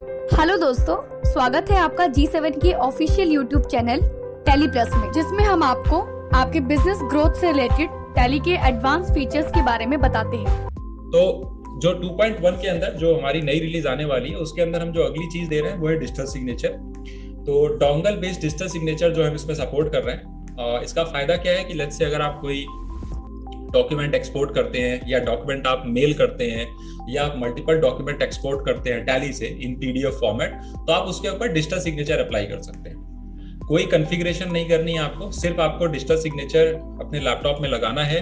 Hello दोस्तों, स्वागत है आपका G7 के official YouTube channel tally plus में, जिसमें हम आपको आपके बिजनेस ग्रोथ से रिलेटेड टैली के एडवांस फीचर्स के बारे में बताते हैं। तो जो 2.1 के अंदर जो हमारी नई रिलीज आने वाली है उसके अंदर हम जो अगली चीज दे रहे हैं वो है डिजिटल सिग्नेचर। तो डोंगल बेस्ड डिजिटल सिग्नेचर जो हम इसमें सपोर्ट कर रहे हैं, इसका फायदा क्या है कि लेट्स से अगर आप कोई डॉक्यूमेंट एक्सपोर्ट करते हैं या डॉक्यूमेंट आप मेल करते हैं या आप मल्टीपल डॉक्यूमेंट एक्सपोर्ट करते हैं टैली से इन पीडीएफ फॉर्मेट, तो आप उसके ऊपर डिजिटल सिग्नेचर अप्लाई कर सकते हैं। कोई कॉन्फ़िगरेशन नहीं करनी है आपको, सिर्फ आपको डिजिटल सिग्नेचर अपने लैपटॉप में लगाना है।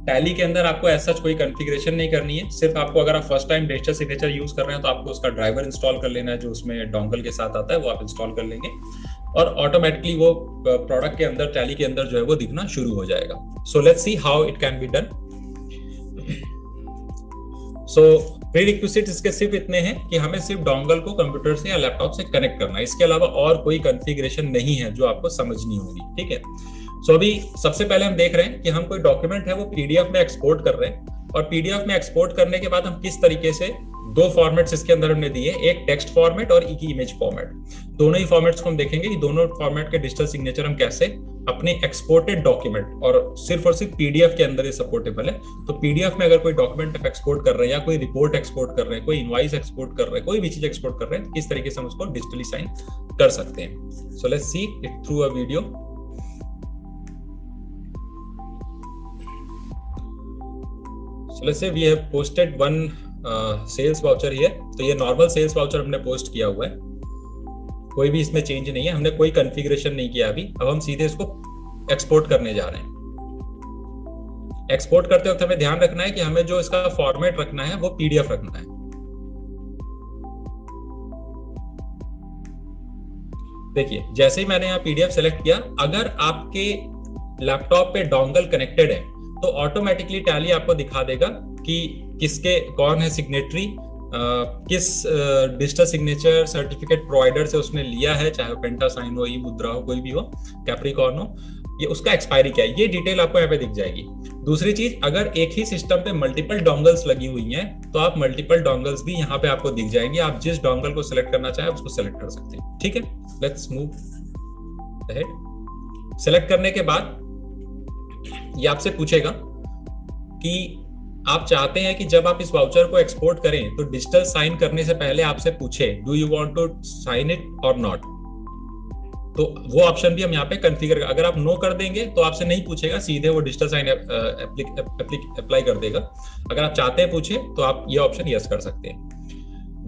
टैली के अंदर आपको ऐसा कोई कॉन्फ़िगरेशन नहीं करनी है, सिर्फ आपको अगर आप first time digital signature use कर रहे हैं तो आपको उसका ड्राइवर इंस्टॉल कर लेना है जो उसमें डोंगल के साथ आता है, वो आप इंस्टॉल कर लेंगे और ऑटोमेटिकली वो प्रोडक्ट के अंदर टैली के अंदर जो है वो दिखना शुरू हो जाएगा। So let's see how it can be done. So prerequisites इसके सिर्फ इतने हैं कि हमें सिर्फ डोंगल को कंप्यूटर से या लैपटॉप से कनेक्ट करना है, इसके अलावा और कोई कॉन्फ़िगरेशन नहीं है जो आपको समझनी होगी। ठीक है, सो अभी सबसे पहले हम देख रहे हैं कि हम कोई डॉक्यूमेंट है वो पीडीएफ में एक्सपोर्ट कर रहे हैं और पीडीएफ में एक्सपोर्ट करने के बाद हम किस तरीके से दो फॉर्मेट्स इसके अंदर हमने दिए, एक टेक्स्ट फॉर्मेट और एक इमेज फॉर्मेट। दोनों ही फॉर्मेट्स को हम देखेंगे कि दोनों फॉर्मेट के डिजिटल सिग्नेचर हम कैसे अपने एक्सपोर्टेड डॉक्यूमेंट और सिर्फ पीडीएफ के अंदर ये सपोर्टेबल है। तो पीडीएफ में अगर कोई डॉक्यूमेंट आप एक्सपोर्ट कर रहे हैं या कोई रिपोर्ट एक्सपोर्ट कर रहे हैं, कोई इनवॉइस एक्सपोर्ट कर रहे हैं, कोई भी चीज एक्सपोर्ट कर रहे हैं, तो किस तरीके से हम उसको डिजिटली साइन कर सकते हैं। सो let's see it through a video. So let's say we have posted one sales voucher here। तो ये नॉर्मल सेल्स वाउचर हमने पोस्ट किया हुआ है, कोई भी इसमें चेंज नहीं है, हमने कोई कॉन्फ़िगरेशन नहीं किया अभी। अब हम सीधे इसको एक्सपोर्ट करने जा रहे हैं। एक्सपोर्ट करते वक्त हमें ध्यान रखना है कि हमें जो इसका फॉर्मेट रखना है वो पीडीएफ रखना है। देखिए, जैसे ही मैंने यहाँ पीडीएफ सेलेक्ट किया, अगर आपके लैपटॉप पे डोंगल कनेक्टेड है तो ऑटोमेटिकली टैली आपको दिखा देगा कि किसके कौन है सिग्नेटरी, किस डिजिटल सिग्नेचर सर्टिफिकेट प्रोवाइडर से उसने लिया है, चाहे पेंटा साइन हो, ई मुद्रा हो, कोई भी हो, कैप्रिकॉर्न हो, ये उसका एक्सपायरी क्या है, ये डिटेल आपको यहाँ पे दिख जाएगी। दूसरी चीज, अगर एक ही सिस्टम पे मल्टीपल डोंगल्स लगी हुई हैं तो आप मल्टीपल डोंगल्स भी यहाँ पे आपको दिख जाएंगे। आप जिस डोंगल को सिलेक्ट करना चाहे उसको सिलेक्ट कर सकते हैं। ठीक है, लेट्स मूव अहेड। सिलेक्ट करने के बाद ये आपसे पूछेगा कि आप चाहते हैं कि जब आप इस वाउचर को एक्सपोर्ट करें तो डिजिटल साइन करने से पहले आपसे पूछे do you want to sign it और नॉट। तो वो ऑप्शन भी हम यहाँ पे कॉन्फ़िगर, अगर आप नो कर देंगे तो आपसे नहीं पूछेगा, सीधे वो डिजिटल साइन अप्लाई कर देगा। अगर आप चाहते हैं पूछे तो आप ये ऑप्शन यस कर सकते हैं।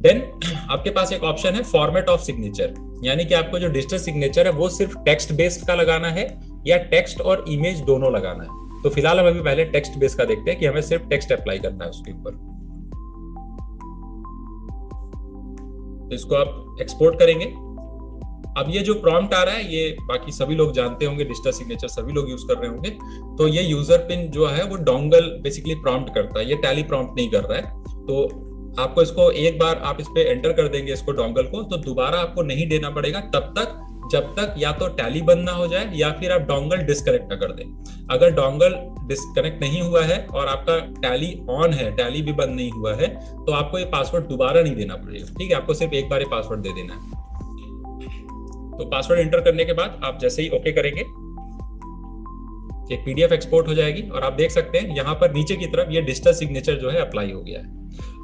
देन आपके पास एक ऑप्शन है फॉर्मेट ऑफ सिग्नेचर, यानी कि आपको जो डिजिटल सिग्नेचर है वो सिर्फ टेक्स्ट बेस्ड का लगाना है या टेक्स्ट और इमेज दोनों लगाना है। तो फिलहाल हम अभी पहले टेक्स्ट बेस का देखते हैं कि हमें सिर्फ टेक्स्ट अप्लाई करना है उसके ऊपर। तो इसको आप एक्सपोर्ट करेंगे। अब ये जो प्रॉम्प्ट आ रहा है ये बाकी सभी लोग जानते होंगे, डिजिटल सिग्नेचर सभी लोग यूज कर रहे होंगे। तो ये यूजर पिन जो है वो डोंगल बेसिकली प्रॉम्प्ट करता है, ये टैली प्रॉम्प्ट नहीं कर रहा है। तो आपको इसको एक बार आप इस पे एंटर कर देंगे इसको डोंगल को, तो दोबारा आपको नहीं देना पड़ेगा तब तक जब तक या तो टैली बंद ना हो जाए या फिर आप डोंगल डिस्कनेक्ट ना कर दें। अगर डोंगल डिस्कनेक्ट नहीं हुआ है और आपका टैली ऑन है, टैली भी बंद नहीं हुआ है, तो आपको ये पासवर्ड दोबारा नहीं देना पड़ेगा। ठीक है, आपको सिर्फ एक बार ये पासवर्ड दे देना है। तो पासवर्ड एंटर करने के बाद आप जैसे ही ओके करेंगे एक पीडीएफ एक्सपोर्ट हो जाएगी और आप देख सकते हैं यहाँ पर नीचे की तरफ ये डिजिटल सिग्नेचर जो है अप्लाई हो गया है।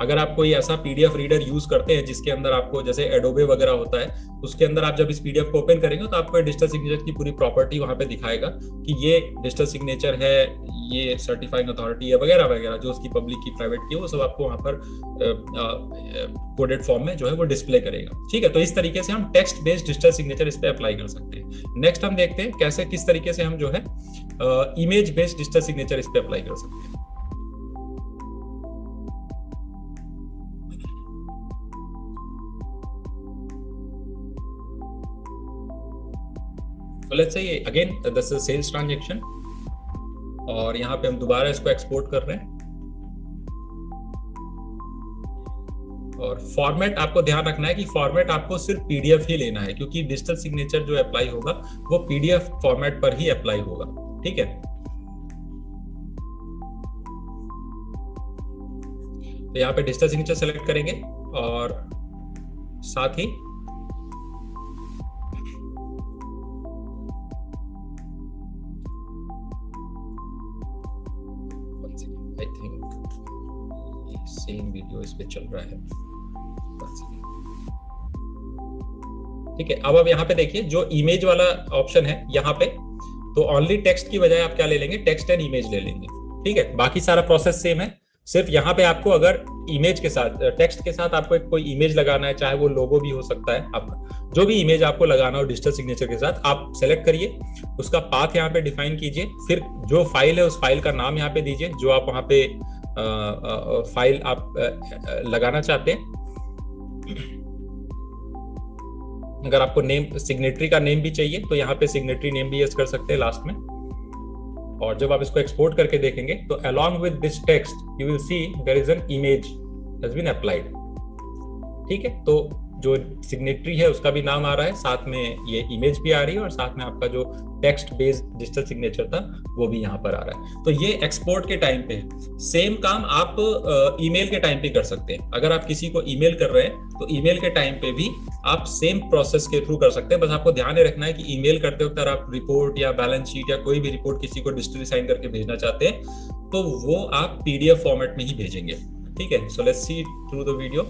अगर आप कोई ऐसा पीडीएफ रीडर यूज करते हैं जिसके अंदर आपको जैसे एडोबे वगैरह होता है, उसके अंदर आप जब इस पीडीएफ को ओपन करेंगे तो आपको डिजिटल सिग्नेचर की पूरी प्रॉपर्टी वहां पे दिखाएगा कि ये डिजिटल सिग्नेचर है, ये सर्टिफाइंग अथॉरिटी है वगैरह वगैरह, जो उसकी पब्लिक की प्राइवेट की वो सब आपको वहां पर कोडेड फॉर्म में जो है वो डिस्प्ले करेगा। ठीक है, तो इस तरीके से हम टेक्स्ट बेस्ड डिजिटल सिग्नेचर इस पे अप्लाई कर सकते हैं। नेक्स्ट हम देखते हैं कैसे किस तरीके से हम जो है इमेज बेस्ड डिजिटल सिग्नेचर इस पे अप्लाई कर सकते हैं। So let's say again this is sales transaction और यहाँ पे हम दोबारा इसको एक्सपोर्ट कर रहे हैं। और फॉर्मेट आपको ध्यान रखना है कि फॉर्मेट आपको सिर्फ पीडीएफ ही लेना है, क्योंकि डिजिटल सिग्नेचर जो अप्लाई होगा वो पीडीएफ फॉर्मेट पर ही अप्लाई होगा। ठीक है, तो यहाँ पे डिजिटल सिग्नेचर सेलेक्ट करेंगे और साथ ही आई थिंक सेम वीडियो इस पे चल रहा है। ठीक है, अब यहाँ पे देखिए जो इमेज वाला ऑप्शन है यहाँ पे, तो ओनली टेक्स्ट की बजाय आप क्या ले लेंगे, टेक्स्ट एंड इमेज ले लेंगे। ठीक है, बाकी सारा प्रोसेस सेम है, सिर्फ यहाँ पे आपको अगर इमेज के साथ, टेक्स्ट के साथ आपको कोई इमेज लगाना है, चाहे वो लोगो भी हो सकता है, आपका जो भी इमेज आपको लगाना हो डिजिटल सिग्नेचर के साथ, आप सेलेक्ट करिए, उसका पाथ यहाँ पे डिफाइन कीजिए, फिर जो फाइल है उस फाइल का नाम यहाँ पे दीजिए, जो आप वहाँ पे फाइल आप लगाना चाहते हैं। अगर आपको नेम, सिग्नेटरी का नेम भी चाहिए तो यहाँ पे सिग्नेटरी नेम भी यूज कर सकते हैं लास्ट में। और जब आप इसको एक्सपोर्ट करके देखेंगे तो along with this text you will see there is an image has been applied। ठीक है, तो जो सिग्नेटरी है उसका भी नाम आ रहा है, साथ में ये इमेज भी आ रही है, और साथ में आपका जो टेक्स्ट बेस्ड डिजिटल सिग्नेचर था वो भी यहाँ पर आ रहा है। तो ये एक्सपोर्ट के टाइम पे है। सेम काम आप ईमेल के टाइम पे कर सकते हैं। अगर आप किसी को ईमेल कर रहे हैं तो ईमेल के टाइम पे भी आप सेम प्रोसेस के थ्रू कर सकते हैं। बस आपको ध्यान रखना है कि ईमेल करते वक्त अगर आप रिपोर्ट या बैलेंस शीट या कोई भी रिपोर्ट किसी को डिजिटली साइन करके भेजना चाहते हैं तो वो आप पीडीएफ फॉर्मेट में ही भेजेंगे। ठीक है, so let's see through the video.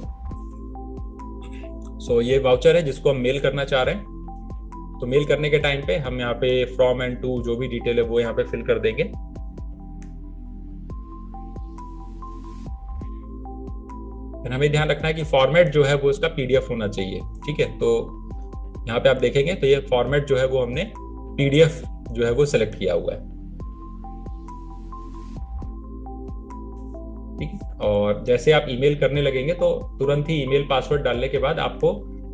So ये वाउचर है जिसको हम मेल करना चाह रहे हैं। तो मेल करने के टाइम पे हम यहाँ पे फ्रॉम एंड टू जो भी डिटेल है वो यहाँ पे फिल कर देंगे। फिर हमें ध्यान रखना है कि फॉर्मेट जो है वो इसका पीडीएफ होना चाहिए। ठीक है, तो यहाँ पे आप देखेंगे तो ये फॉर्मेट जो है वो हमने पीडीएफ जो है वो सिलेक्ट किया हुआ है। ठीक है, और जैसे आप ईमेल करने लगेंगे तो तुरंत ही ईमेल पासवर्ड डालने के बाद आपको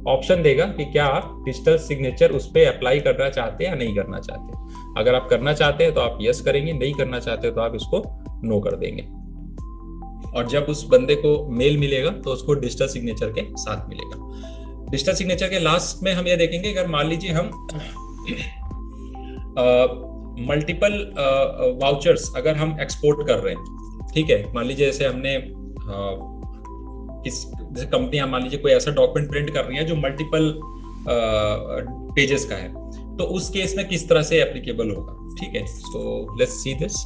ऑप्शन देगा कि क्या आप डिजिटल सिग्नेचर उस पर अप्लाई करना चाहते हैं या नहीं करना चाहते। अगर आप करना चाहते हैं तो आप यस करेंगे, नहीं करना चाहते तो आप इसको नो कर देंगे। और जब उस बंदे को मेल मिलेगा तो उसको डिजिटल सिग्नेचर के साथ मिलेगा। डिजिटल सिग्नेचर के लास्ट में हम ये देखेंगे, अगर मान लीजिए हम मल्टीपल वाउचर्स अगर हम एक्सपोर्ट कर रहे हैं, ठीक है, मान लीजिए जैसे हमने जैसे कंपनी मान लीजिए कोई ऐसा डॉक्यूमेंट प्रिंट कर रही है जो मल्टीपल पेजेस का है, तो उस केस में किस तरह से एप्लीकेबल होगा। ठीक है, सो लेट्स सी दिस।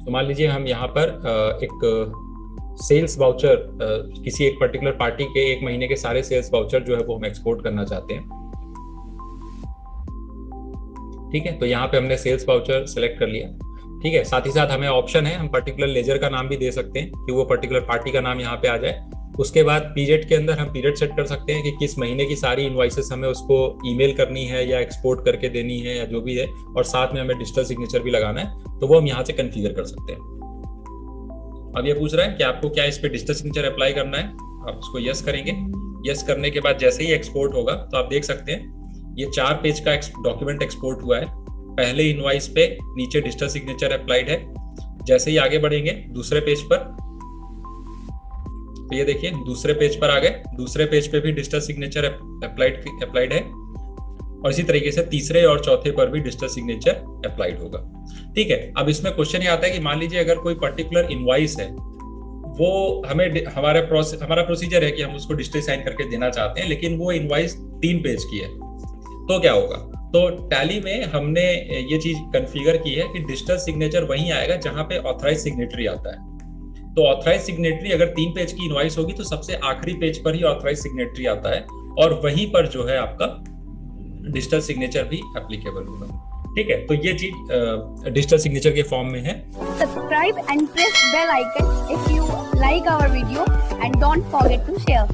तो मान लीजिए हम यहाँ पर एक सेल्स वाउचर, किसी एक पर्टिकुलर पार्टी के एक महीने के सारे सेल्स वाउचर जो है वो हम एक्सपोर्ट करना चाहते हैं। ठीक है, तो यहाँ पे हमने सेल्स वाउचर सेलेक्ट कर लिया। ठीक है, साथ ही साथ हमें ऑप्शन है, हम पर्टिकुलर लेजर का नाम भी दे सकते हैं कि वो पर्टिकुलर पार्टी का नाम यहाँ पे आ जाए। उसके बाद पीरियड के अंदर हम पीरियड सेट कर सकते हैं कि किस महीने की सारी इनवॉइसेस हमें उसको ईमेल करनी है या एक्सपोर्ट करके देनी है या जो भी है, और साथ में हमें डिजिटल सिग्नेचर भी लगाना है, तो वो हम यहाँ से कॉन्फ़िगर कर सकते हैं। अब ये पूछ रहा है कि आपको क्या इस पे डिजिटल सिग्नेचर अप्लाई करना है, आप उसको यस करेंगे। यस करने के बाद जैसे ही एक्सपोर्ट होगा तो आप देख सकते हैं ये 4 पेज का डॉक्यूमेंट एक्सपोर्ट हुआ है। पहले इनवॉइस पे नीचे डिजिटल सिग्नेचर अप्लाइड है। जैसे ही आगे बढ़ेंगे दूसरे पेज पर, तो ये देखिए दूसरे पेज पर आ गए, दूसरे पेज पे भी डिजिटल सिग्नेचर अप्लाइड है, और इसी तरीके से तीसरे और चौथे पर भी डिजिटल सिग्नेचर अप्लाइड होगा। ठीक है, अब इसमें क्वेश्चन ये आता है कि मान लीजिए अगर कोई पर्टिकुलर इनवॉइस है, वो हमें हमारा प्रोसीजर है कि हम उसको डिजिटल साइन करके देना चाहते हैं, लेकिन वो इनवॉइस 3 पेज की है, तो क्या होगा। तो टैली में हमने ये चीज कॉन्फ़िगर की है कि डिजिटल सिग्नेचर वहीं आएगा जहां पे ऑथराइज सिग्नेटरी आता है। तो ऑथराइज सिग्नेटरी अगर 3 पेज की इनवॉइस होगी तो सबसे आखिरी पेज पर ही ऑथराइज सिग्नेटरी आता है, और वहीं पर जो है आपका डिजिटल सिग्नेचर भी एप्लीकेबल होगा। ठीक है, तो ये चीज डिजिटल सिग्नेचर के फॉर्म में है। Subscribe and press bell icon if you like our video and don't forget to share.